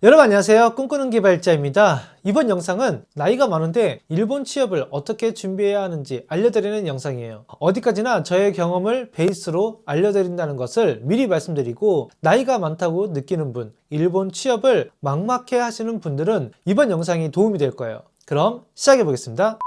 여러분 안녕하세요. 꿈꾸는 개발자입니다. 이번 영상은 나이가 많은데 일본 취업을 어떻게 준비해야 하는지 알려드리는 영상이에요. 어디까지나 저의 경험을 베이스로 알려드린다는 것을 미리 말씀드리고, 나이가 많다고 느끼는 분, 일본 취업을 막막해 하시는 분들은 이번 영상이 도움이 될 거예요. 그럼 시작해 보겠습니다.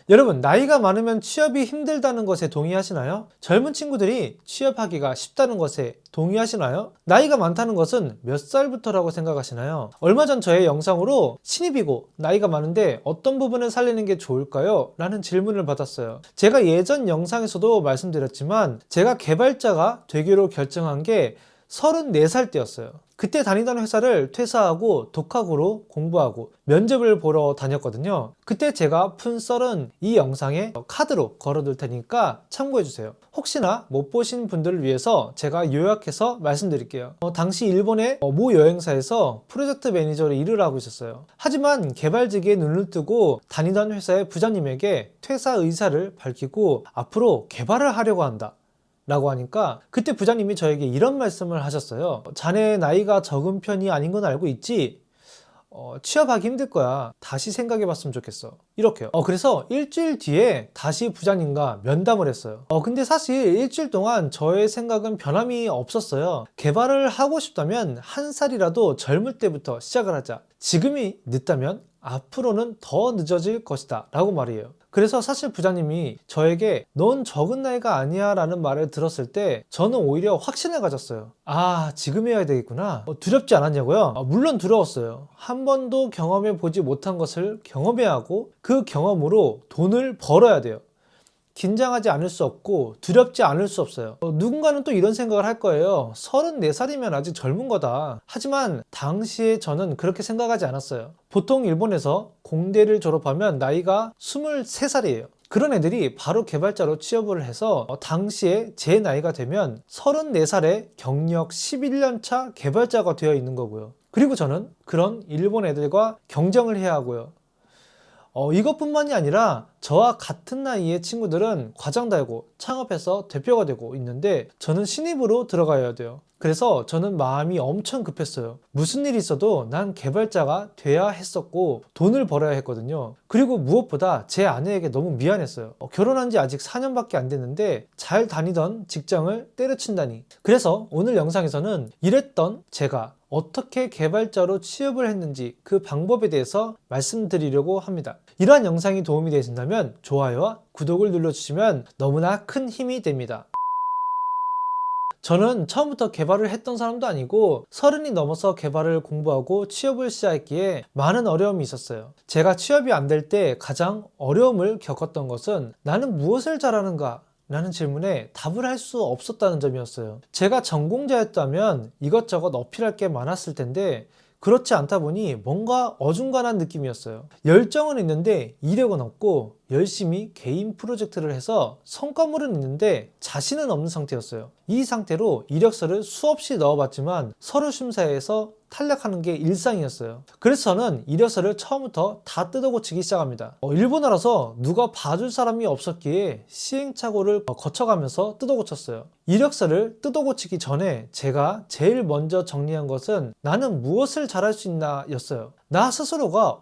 여러분, 나이가 많으면 취업이 힘들다는 것에 동의하시나요? 젊은 친구들이 취업하기가 쉽다는 것에 동의하시나요? 나이가 많다는 것은 몇 살부터라고 생각하시나요? 얼마 전 저의 영상으로 신입이고 나이가 많은데 어떤 부분을 살리는 게 좋을까요? 라는 질문을 받았어요. 제가 예전 영상에서도 말씀드렸지만 제가 개발자가 되기로 결정한 게 34살 때였어요. 그때 다니던 회사를 퇴사하고 독학으로 공부하고 면접을 보러 다녔거든요. 그때 제가 푼 썰은 이 영상에 카드로 걸어둘 테니까 참고해주세요. 혹시나 못 보신 분들을 위해서 제가 요약해서 말씀드릴게요. 당시 일본의 모 여행사에서 프로젝트 매니저로 일을 하고 있었어요. 하지만 개발직에 눈을 뜨고 다니던 회사의 부장님에게 퇴사 의사를 밝히고 앞으로 개발을 하려고 한다 라고 하니까 그때 부장님이 저에게 이런 말씀을 하셨어요. 자네 나이가 적은 편이 아닌 건 알고 있지? 취업하기 힘들 거야. 다시 생각해 봤으면 좋겠어. 이렇게요. 그래서 일주일 뒤에 다시 부장님과 면담을 했어요. 근데 사실 일주일 동안 저의 생각은 변함이 없었어요. 개발을 하고 싶다면 한 살이라도 젊을 때부터 시작을 하자. 지금이 늦다면 앞으로는 더 늦어질 것이다 라고 말이에요. 그래서 사실 부장님이 저에게 넌 적은 나이가 아니야 라는 말을 들었을 때 저는 오히려 확신을 가졌어요. 아, 지금 해야 되겠구나. 두렵지 않았냐고요? 물론 두려웠어요. 한 번도 경험해 보지 못한 것을 경험해야 하고 그 경험으로 돈을 벌어야 돼요. 긴장하지 않을 수 없고 두렵지 않을 수 없어요. 누군가는 또 이런 생각을 할 거예요. 34살이면 아직 젊은 거다. 하지만 당시에 저는 그렇게 생각하지 않았어요. 보통 일본에서 공대를 졸업하면 나이가 23살이에요. 그런 애들이 바로 개발자로 취업을 해서 당시에 제 나이가 되면 34살에 경력 11년차 개발자가 되어 있는 거고요. 그리고 저는 그런 일본 애들과 경쟁을 해야 하고요. 이것뿐만이 아니라 저와 같은 나이의 친구들은 과장 달고 창업해서 대표가 되고 있는데 저는 신입으로 들어가야 돼요. 그래서 저는 마음이 엄청 급했어요. 무슨 일이 있어도 난 개발자가 돼야 했었고 돈을 벌어야 했거든요. 그리고 무엇보다 제 아내에게 너무 미안했어요. 결혼한 지 아직 4년밖에 안 됐는데 잘 다니던 직장을 때려친다니. 그래서 오늘 영상에서는 이랬던 제가 어떻게 개발자로 취업을 했는지 그 방법에 대해서 말씀드리려고 합니다. 이러한 영상이 도움이 되신다면 좋아요와 구독을 눌러주시면 너무나 큰 힘이 됩니다. 저는 처음부터 개발을 했던 사람도 아니고 30이 넘어서 개발을 공부하고 취업을 시작했기에 많은 어려움이 있었어요. 제가 취업이 안 될 때 가장 어려움을 겪었던 것은 나는 무엇을 잘하는가? 라는 질문에 답을 할 수 없었다는 점이었어요. 제가 전공자였다면 이것저것 어필할 게 많았을 텐데 그렇지 않다 보니 뭔가 어중간한 느낌이었어요. 열정은 있는데 이력은 없고 열심히 개인 프로젝트를 해서 성과물은 있는데 자신은 없는 상태였어요. 이 상태로 이력서를 수없이 넣어봤지만 서류 심사에서 탈락하는 게 일상이었어요. 그래서 저는 이력서를 처음부터 다 뜯어고치기 시작합니다. 일본어라서 누가 봐줄 사람이 없었기에 시행착오를 거쳐가면서 뜯어고쳤어요. 이력서를 뜯어고치기 전에 제가 제일 먼저 정리한 것은 나는 무엇을 잘할 수 있나 였어요. 나 스스로가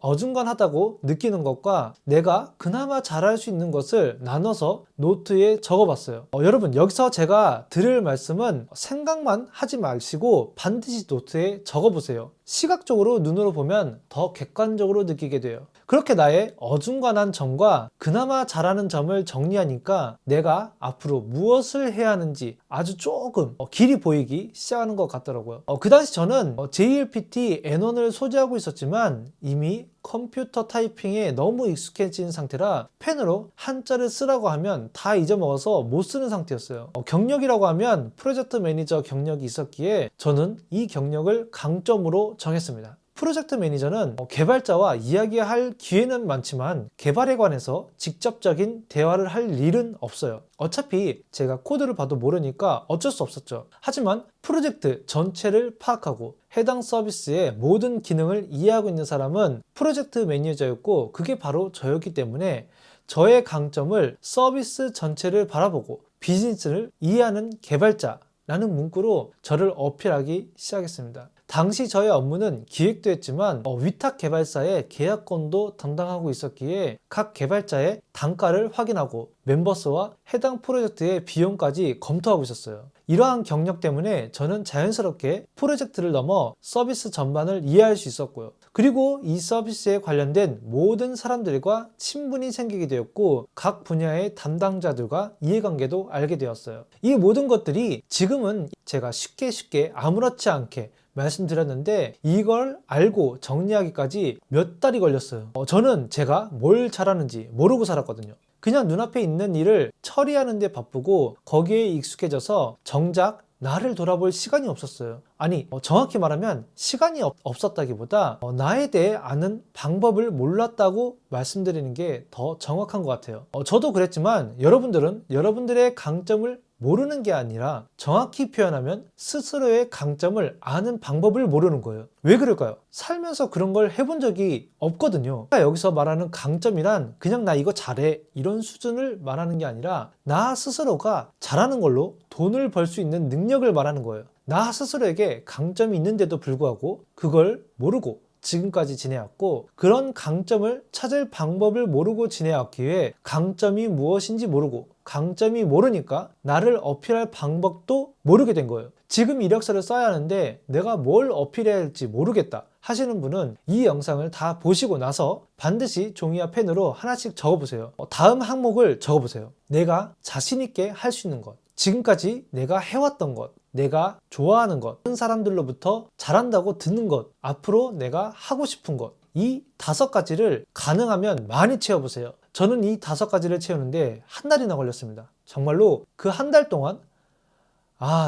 어중간하다고 느끼는 것과 내가 그나마 잘할 수 있는 것을 나눠서 노트에 적어봤어요. 여러분, 여기서 제가 드릴 말씀은 생각만 하지 마시고 반드시 노트에 적어보세요. 시각적으로 눈으로 보면 더 객관적으로 느끼게 돼요. 그렇게 나의 어중간한 점과 그나마 잘하는 점을 정리하니까 내가 앞으로 무엇을 해야 하는지 아주 조금 길이 보이기 시작하는 것 같더라고요. 그 당시 저는 JLPT N1을 소지하고 있었지만 이미 컴퓨터 타이핑에 너무 익숙해진 상태라 펜으로 한자를 쓰라고 하면 다 잊어먹어서 못 쓰는 상태였어요. 경력이라고 하면 프로젝트 매니저 경력이 있었기에 저는 이 경력을 강점으로 정했습니다. 프로젝트 매니저는 개발자와 이야기할 기회는 많지만 개발에 관해서 직접적인 대화를 할 일은 없어요. 어차피 제가 코드를 봐도 모르니까 어쩔 수 없었죠. 하지만 프로젝트 전체를 파악하고 해당 서비스의 모든 기능을 이해하고 있는 사람은 프로젝트 매니저였고 그게 바로 저였기 때문에 저의 강점을 서비스 전체를 바라보고 비즈니스를 이해하는 개발자 라는 문구로 저를 어필하기 시작했습니다. 당시 저의 업무는 기획도 했지만 위탁 개발사의 계약권도 담당하고 있었기에 각 개발자의 단가를 확인하고 멤버스와 해당 프로젝트의 비용까지 검토하고 있었어요. 이러한 경력 때문에 저는 자연스럽게 프로젝트를 넘어 서비스 전반을 이해할 수 있었고요. 그리고 이 서비스에 관련된 모든 사람들과 친분이 생기게 되었고 각 분야의 담당자들과 이해관계도 알게 되었어요. 이 모든 것들이 지금은 제가 쉽게 아무렇지 않게 말씀드렸는데 이걸 알고 정리하기까지 몇 달이 걸렸어요. 저는 제가 뭘 잘하는지 모르고 살았거든요. 그냥 눈앞에 있는 일을 처리하는 데 바쁘고 거기에 익숙해져서 정작 나를 돌아볼 시간이 없었어요. 아니, 정확히 말하면 시간이 없었다기보다 나에 대해 아는 방법을 몰랐다고 말씀드리는 게 더 정확한 것 같아요. 저도 그랬지만 여러분들은 여러분들의 강점을 모르는 게 아니라 정확히 표현하면 스스로의 강점을 아는 방법을 모르는 거예요. 왜 그럴까요? 살면서 그런 걸 해본 적이 없거든요. 여기서 말하는 강점이란 그냥 나 이거 잘해 이런 수준을 말하는 게 아니라 나 스스로가 잘하는 걸로 돈을 벌 수 있는 능력을 말하는 거예요. 나 스스로에게 강점이 있는데도 불구하고 그걸 모르고 지금까지 지내왔고 그런 강점을 찾을 방법을 모르고 지내왔기에 강점이 무엇인지 모르고 강점이 모르니까 나를 어필할 방법도 모르게 된 거예요. 지금 이력서를 써야 하는데 내가 뭘 어필해야 할지 모르겠다 하시는 분은 이 영상을 다 보시고 나서 반드시 종이와 펜으로 하나씩 적어보세요. 다음 항목을 적어보세요. 내가 자신 있게 할 수 있는 것, 지금까지 내가 해왔던 것, 내가 좋아하는 것, 다른 사람들로부터 잘한다고 듣는 것, 앞으로 내가 하고 싶은 것, 이 5가지를 가능하면 많이 채워보세요. 저는 이 5가지를 채우는데 한 달이나 걸렸습니다. 정말로 그 한 달 동안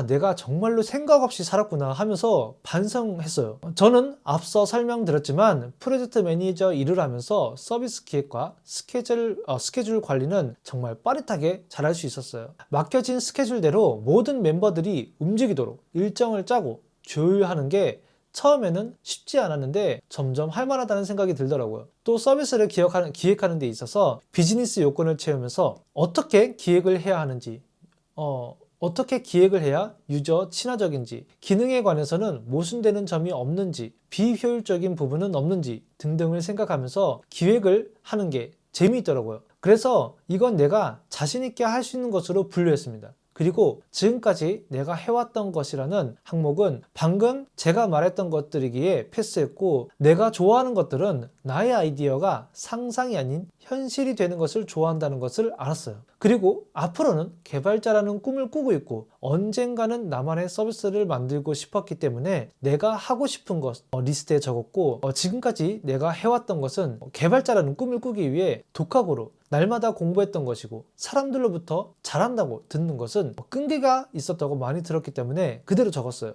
내가 정말로 생각 없이 살았구나 하면서 반성했어요. 저는 앞서 설명드렸지만 프로젝트 매니저 일을 하면서 서비스 기획과 스케줄 관리는 정말 빠릿하게 잘할 수 있었어요. 맡겨진 스케줄대로 모든 member들이 움직이도록 일정을 짜고 조율하는 게 처음에는 쉽지 않았는데 점점 할만하다는 생각이 들더라고요. 또 서비스를 기획하는 데 있어서 비즈니스 요건을 채우면서 어떻게 기획을 해야 하는지 어떻게 기획을 해야 유저 친화적인지, 기능에 관해서는 모순되는 점이 없는지, 비효율적인 부분은 없는지 등등을 생각하면서 기획을 하는 게 재미있더라고요. 그래서 이건 내가 자신 있게 할 수 있는 것으로 분류했습니다. 그리고 지금까지 내가 해왔던 것이라는 항목은 방금 제가 말했던 것들이기에 패스했고 내가 좋아하는 것들은 나의 아이디어가 상상이 아닌 현실이 되는 것을 좋아한다는 것을 알았어요. 그리고 앞으로는 개발자라는 꿈을 꾸고 있고 언젠가는 나만의 서비스를 만들고 싶었기 때문에 내가 하고 싶은 것 리스트에 적었고 지금까지 내가 해왔던 것은 개발자라는 꿈을 꾸기 위해 독학으로 날마다 공부했던 것이고 사람들로부터 잘한다고 듣는 것은 끈기가 있었다고 많이 들었기 때문에 그대로 적었어요.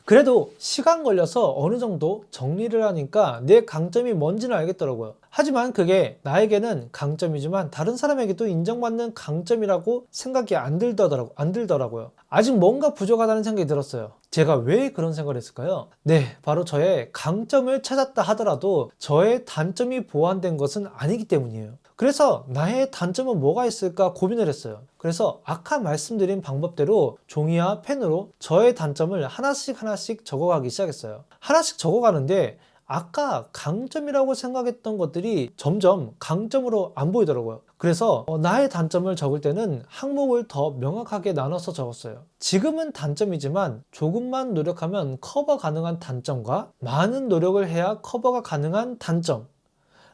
그래도 시간 걸려서 어느 정도 정리를 하니까 내 강점이 뭔지는 알겠더라고요. 하지만 그게 나에게는 강점이지만 다른 사람에게도 인정받는 강점이라고 생각이 안 들더라고요. 아직 뭔가 부족하다는 생각이 들었어요. 제가 왜 그런 생각을 했을까요? 네, 바로 저의 강점을 찾았다 하더라도 저의 단점이 보완된 것은 아니기 때문이에요. 그래서 나의 단점은 뭐가 있을까 고민을 했어요. 그래서 아까 말씀드린 방법대로 종이와 펜으로 저의 단점을 하나씩 적어가기 시작했어요. 하나씩 적어가는데 아까 강점이라고 생각했던 것들이 점점 강점으로 안 보이더라고요. 그래서 나의 단점을 적을 때는 항목을 더 명확하게 나눠서 적었어요. 지금은 단점이지만 조금만 노력하면 커버 가능한 단점과 많은 노력을 해야 커버가 가능한 단점,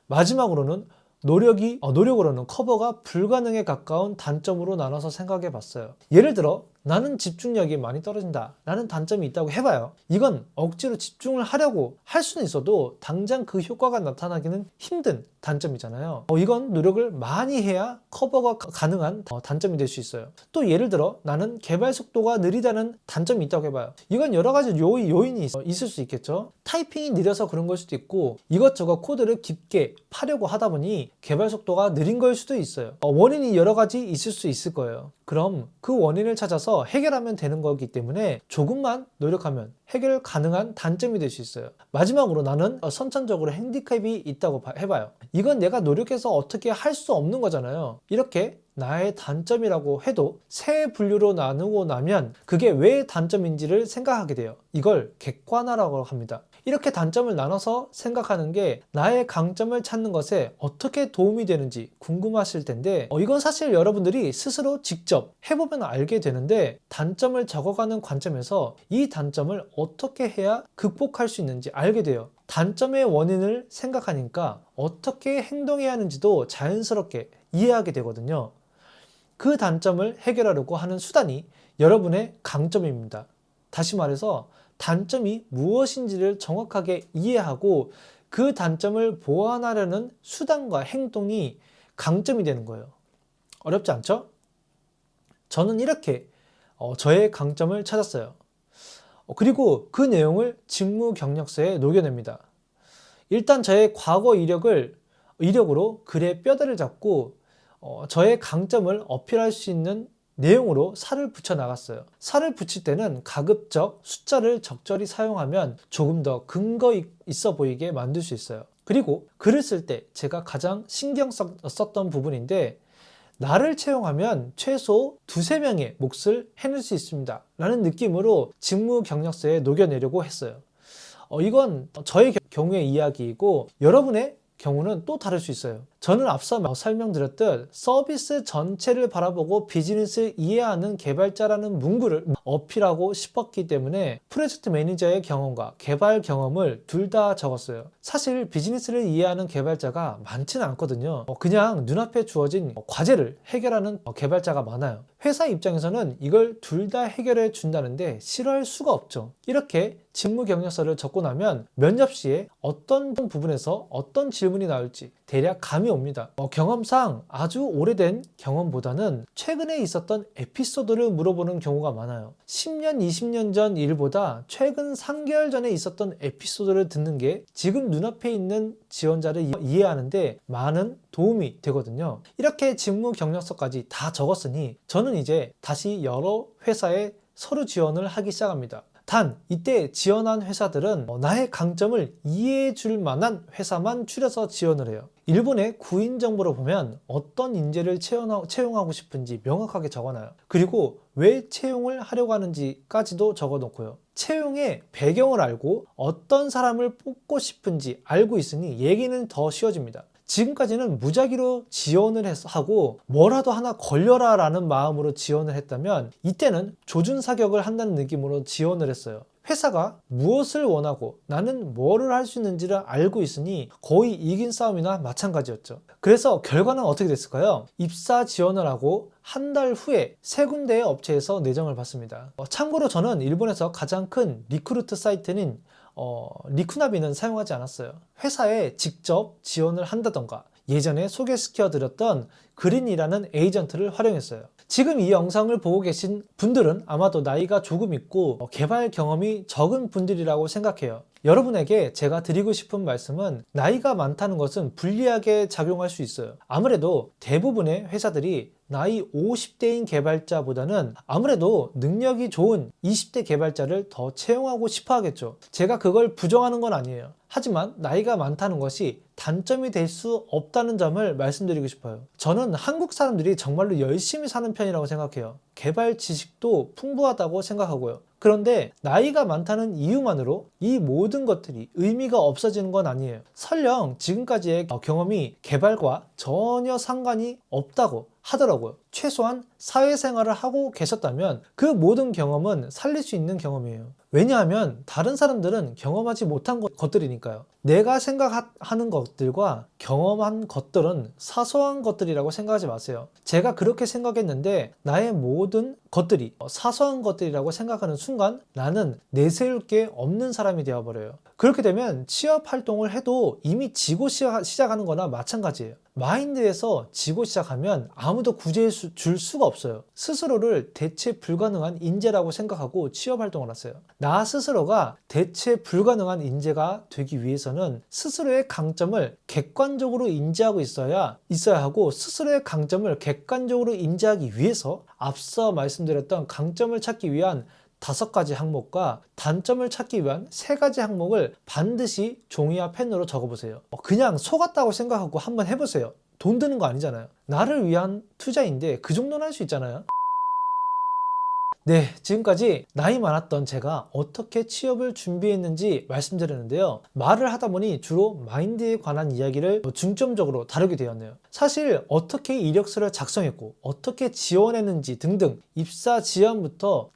마지막으로는 노력으로는 커버가 불가능에 가까운 단점으로 나눠서 생각해 봤어요. 예를 들어 나는 집중력이 많이 떨어진다 라는 단점이 있다고 해봐요. 이건 억지로 집중을 하려고 할 수는 있어도 당장 그 효과가 나타나기는 힘든 단점이잖아요. 이건 노력을 많이 해야 커버가 가능한 단점이 될 수 있어요. 또 예를 들어 나는 개발 속도가 느리다는 단점이 있다고 해봐요. 이건 여러 가지 요인이 있을 수 있겠죠. 타이핑이 느려서 그런 걸 수도 있고 이것저것 코드를 깊게 파려고 하다 보니 개발 속도가 느린 걸 수도 있어요. 원인이 여러 가지 있을 수 있을 거예요. 그럼 그 원인을 찾아서 해결하면 되는 거기 때문에 조금만 노력하면 해결 가능한 단점이 될 수 있어요. 마지막으로 나는 선천적으로 핸디캡이 있다고 해봐요. 이건 내가 노력해서 어떻게 할 수 없는 거잖아요. 이렇게 나의 단점이라고 해도 세 분류로 나누고 나면 그게 왜 단점인지를 생각하게 돼요. 이걸 객관화라고 합니다. 이렇게 단점을 나눠서 생각하는 게 나의 강점을 찾는 것에 어떻게 도움이 되는지 궁금하실 텐데 이건 사실 여러분들이 스스로 직접 해보면 알게 되는데 단점을 적어가는 관점에서 이 단점을 어떻게 해야 극복할 수 있는지 알게 돼요. 단점의 원인을 생각하니까 어떻게 행동해야 하는지도 자연스럽게 이해하게 되거든요. 그 단점을 해결하려고 하는 수단이 여러분의 강점입니다. 다시 말해서 단점이 무엇인지를 정확하게 이해하고 그 단점을 보완하려는 수단과 행동이 강점이 되는 거예요. 어렵지 않죠? 저는 이렇게 저의 강점을 찾았어요. 그리고 그 내용을 직무 경력서에 녹여냅니다. 일단 저의 과거 이력으로 글의 뼈대를 잡고 저의 강점을 어필할 수 있는 내용으로 살을 붙여 나갔어요. 살을 붙일 때는 가급적 숫자를 적절히 사용하면 조금 더 근거 있어 보이게 만들 수 있어요. 그리고 글을 쓸 때 제가 가장 신경 썼던 부분인데 나를 채용하면 최소 2~3명의 몫을 해낼 수 있습니다 라는 느낌으로 직무 경력서에 녹여내려고 했어요. 이건 저의 경우의 이야기이고 여러분의 경우는 또 다를 수 있어요. 저는 앞서 설명드렸듯 서비스 전체를 바라보고 비즈니스를 이해하는 개발자라는 문구를 어필하고 싶었기 때문에 프로젝트 매니저의 경험과 개발 경험을 둘 다 적었어요. 사실 비즈니스를 이해하는 개발자가 많지는 않거든요. 그냥 눈앞에 주어진 과제를 해결하는 개발자가 많아요. 회사 입장에서는 이걸 둘 다 해결해 준다는데 싫어할 수가 없죠. 이렇게 직무 경력서를 적고 나면 면접 시에 어떤 부분에서 어떤 질문이 나올지 대략 감이 옵니다. 경험상 아주 오래된 경험보다는 최근에 있었던 에피소드를 물어보는 경우가 많아요. 10년, 20년 전 일보다 최근 3개월 전에 있었던 에피소드를 듣는 게 지금 눈앞에 있는 지원자를 이해하는데 많은 도움이 되거든요. 이렇게 직무 경력서까지 다 적었으니 저는 이제 다시 여러 회사에 서류 지원을 하기 시작합니다. 단 이때 지원한 회사들은 나의 강점을 이해해 줄 만한 회사만 추려서 지원을 해요. 일본의 구인 정보를 보면 어떤 인재를 채용하고 싶은지 명확하게 적어놔요. 그리고 왜 채용을 하려고 하는지까지도 적어놓고요. 채용의 배경을 알고 어떤 사람을 뽑고 싶은지 알고 있으니 얘기는 더 쉬워집니다. 지금까지는 무작위로 지원을 하고 뭐라도 하나 걸려라 라는 마음으로 지원을 했다면 이때는 조준사격을 한다는 느낌으로 지원을 했어요. 회사가 무엇을 원하고 나는 뭐를 할 수 있는지를 알고 있으니 거의 이긴 싸움이나 마찬가지였죠. 그래서 결과는 어떻게 됐을까요? 입사 지원을 하고 한 달 후에 3군데의 업체에서 내정을 받습니다. 참고로 저는 일본에서 가장 큰 리크루트 사이트는 리쿠나비는 사용하지 않았어요. 회사에 직접 지원을 한다던가 예전에 소개시켜 드렸던 그린이라는 에이전트를 활용했어요. 지금 이 영상을 보고 계신 분들은 아마도 나이가 조금 있고 개발 경험이 적은 분들이라고 생각해요. 여러분에게 제가 드리고 싶은 말씀은 나이가 많다는 것은 불리하게 작용할 수 있어요. 아무래도 대부분의 회사들이 나이 50대인 개발자보다는 아무래도 능력이 좋은 20대 개발자를 더 채용하고 싶어 하겠죠. 제가 그걸 부정하는 건 아니에요. 하지만 나이가 많다는 것이 단점이 될 수 없다는 점을 말씀드리고 싶어요. 저는 한국 사람들이 정말로 열심히 사는 편이라고 생각해요. 개발 지식도 풍부하다고 생각하고요. 그런데 나이가 많다는 이유만으로 이 모든 것들이 의미가 없어지는 건 아니에요. 설령 지금까지의 경험이 개발과 전혀 상관이 없다고 하더라고요. 최소한 사회생활을 하고 계셨다면 그 모든 경험은 살릴 수 있는 경험이에요. 왜냐하면 다른 사람들은 경험하지 못한 것들이니까요. 내가 생각하는 것들과 경험한 것들은 사소한 것들이라고 생각하지 마세요. 제가 그렇게 생각했는데 나의 모든 것들이 사소한 것들이라고 생각하는 순간 나는 내세울 게 없는 사람이 되어버려요. 그렇게 되면 취업 활동을 해도 이미 지고 시작하는 거나 마찬가지예요. 마인드에서 지고 시작하면 아무도 구제해 줄 수가 없어요. 스스로를 대체 불가능한 인재라고 생각하고 취업 활동을 하세요. 나 스스로가 대체 불가능한 인재가 되기 위해서는 스스로의 강점을 객관적으로 인지하고 있어야 하고, 스스로의 강점을 객관적으로 인지하기 위해서 앞서 말씀드렸던 강점을 찾기 위한 5가지 항목과 단점을 찾기 위한 3가지 항목을 반드시 종이와 펜으로 적어보세요. 그냥 속았다고 생각하고 한번 해보세요. 돈 드는 거 아니잖아요. 나를 위한 투자인데 그 정도는 할 수 있잖아요. 네, 지금까지 나이 많았던 제가 어떻게 취업을 준비했는지 말씀드렸는데요. 말을 하다 보니 주로 마인드에 관한 이야기를 중점적으로 다루게 되었네요. 사실 어떻게 이력서를 작성했고 어떻게 지원했는지 등등 입사 지원부터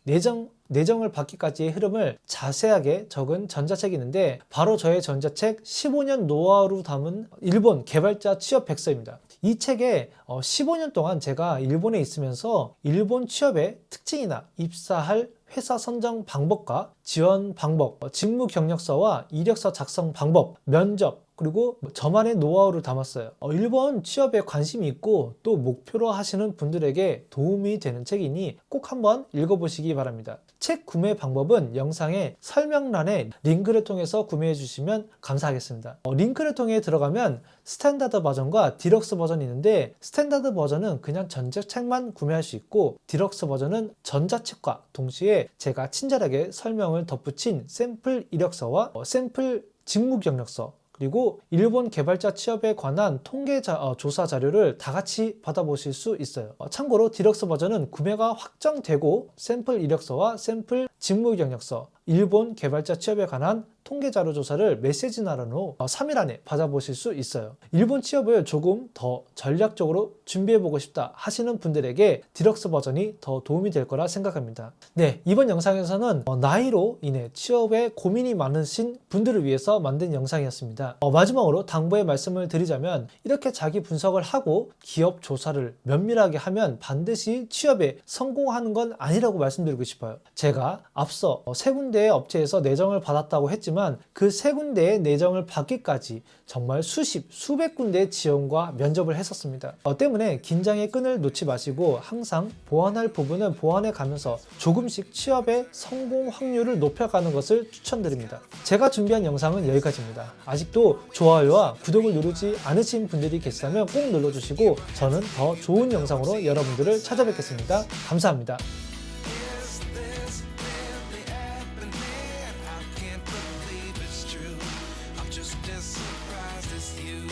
내정을 받기까지의 흐름을 자세하게 적은 전자책이 있는데, 바로 저의 전자책 15년 노하우로 담은 일본 개발자 취업 백서입니다. 이 책에 15년 동안 제가 일본에 있으면서 일본 취업의 특징이나 입사할 회사 선정 방법과 지원 방법, 직무 경력서와 이력서 작성 방법, 면접, 그리고 저만의 노하우를 담았어요. 일본 취업에 관심이 있고 또 목표로 하시는 분들에게 도움이 되는 책이니 꼭 한번 읽어보시기 바랍니다. 책 구매 방법은 영상의 설명란에 링크를 통해서 구매해 주시면 감사하겠습니다. 링크를 통해 들어가면 스탠다드 버전과 디럭스 버전이 있는데, 스탠다드 버전은 그냥 전자책만 구매할 수 있고, 디럭스 버전은 전자책과 동시에 제가 친절하게 설명을 덧붙인 샘플 이력서와 샘플 직무 경력서, 그리고 일본 개발자 취업에 관한 통계 조사 자료를 다 같이 받아보실 수 있어요. 참고로 디럭스 버전은 구매가 확정되고 샘플 이력서와 샘플 직무 경력서, 일본 개발자 취업에 관한 통계 자료 조사를 메시지 나란으로 3일 안에 받아보실 수 있어요. 일본 취업을 조금 더 전략적으로 준비해보고 싶다 하시는 분들에게 디럭스 버전이 더 도움이 될 거라 생각합니다. 네, 이번 영상에서는 나이로 인해 취업에 고민이 많으신 분들을 위해서 만든 영상이었습니다. 마지막으로 당부의 말씀을 드리자면, 이렇게 자기 분석을 하고 기업 조사를 면밀하게 하면 반드시 취업에 성공하는 건 아니라고 말씀드리고 싶어요. 제가 앞서 3군데의 업체에서 내정을 받았다고 했지만 그 3군데의 내정을 받기까지 정말 수백 군데의 지원과 면접을 했었습니다. 때문에 긴장의 끈을 놓지 마시고 항상 보완할 부분은 보완해 가면서 조금씩 취업의 성공 확률을 높여가는 것을 추천드립니다. 제가 준비한 영상은 여기까지입니다. 아직도 좋아요와 구독을 누르지 않으신 분들이 계시다면 꼭 눌러주시고, 저는 더 좋은 영상으로 여러분들을 찾아뵙겠습니다. 감사합니다. Just as surprised as you.